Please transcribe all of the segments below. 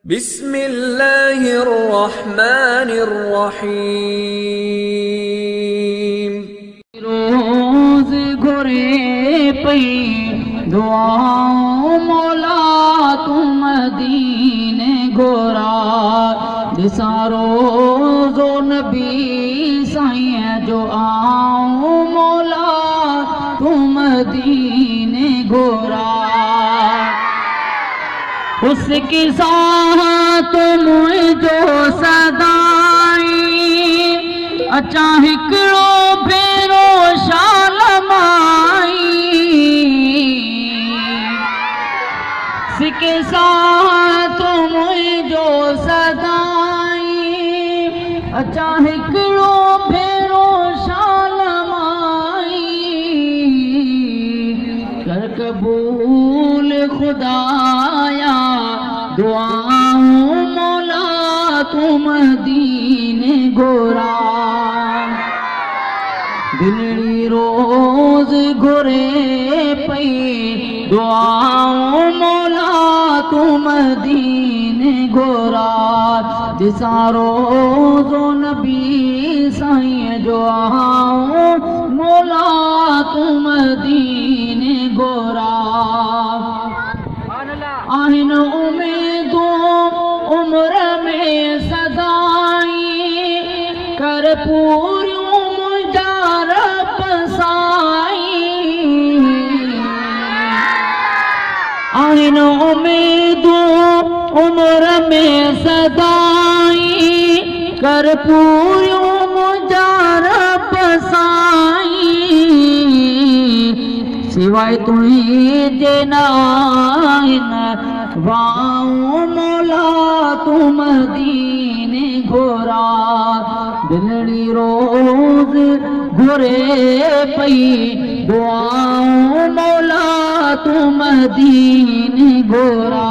बिस्मिल्लाहिर्रहमानिर्रहीम। रोज घुरे पई दुआओं मौला तू मदीने घोरा दिसा रोज़ो नबी साईं जो आऊं मौला तू मदीने घोरा उसकी साथ मुझो सदाई अचा हिकड़ो भेरो शाल माई सिके साथ मुझो सदाई अचा हिकड़ो भेरो शाल माई कर कबूल खुदाया दुआऊं मौला तू मदीने घोरा दिलड़ी रोज घुरे पई दुआऊं मौला तू मदीने घोरा दिसा रोज़ो नबी साईं जो आऊं मौला तू मदीने घोरा आहिन उम्मीदों उम्र में सदाई कर पूरियूं मुंहिंजा रब साईं आहिन उम्मीदों उम्र में सदाई कर पूरियूं मुंहिंजा रब साईं सिवाय तुझे न आहिन वाऊं मौला तू मदीने घोरा दिलड़ी रोज घुरे पई दुआऊं मौला तू मदीने घोरा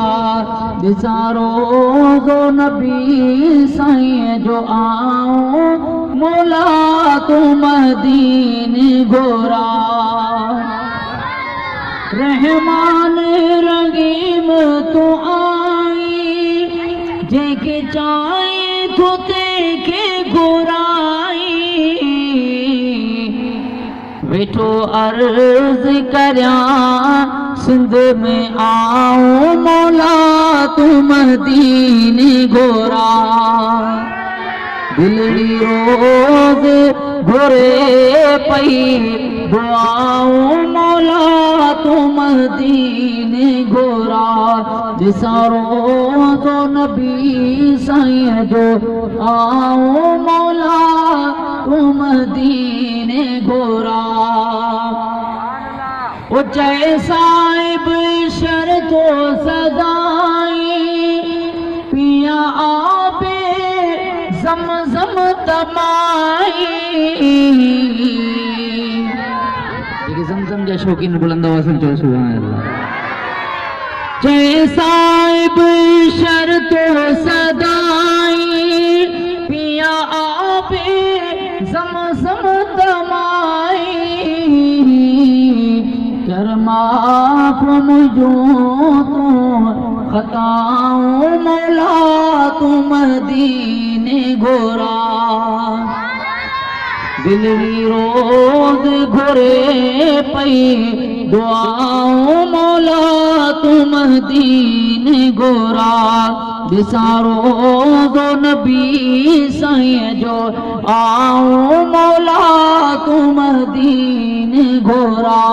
दिसा रोज़ो नबी साईं जो आऊं मौला तू मदीने घोरा रहमान रहीम तू आई जेके चाहे तो तेके घुराई वेठो अर्ज करयां सिंध में आऊं मौला तू मदीने घोरा दिलड़ी रोज घुरे पई दुआऊं मौला तू मदीने घोरा दिसा रोज़ो नबी साईं जो आऊं मौला तू मदीने घोरा ओ जय साहिब शर्तो सदाई पिया आबे ज़मज़म तमाई ज़मज़म जा शौकीन बुलंद आवाज़ में चलो सुभान अल्लाह जय साहिब शर्तो सदाई पिया आबे ज़मज़म तमाई कर माफ़ मुझो तू खताऊं मौला तू मदीने घोरा दिलड़ी रोज घुरे पई दुआऊं मौला तू मदीने घोरा दिसा रोज़ो नबी साईं जो आऊं मौला तू मदीने घोरा।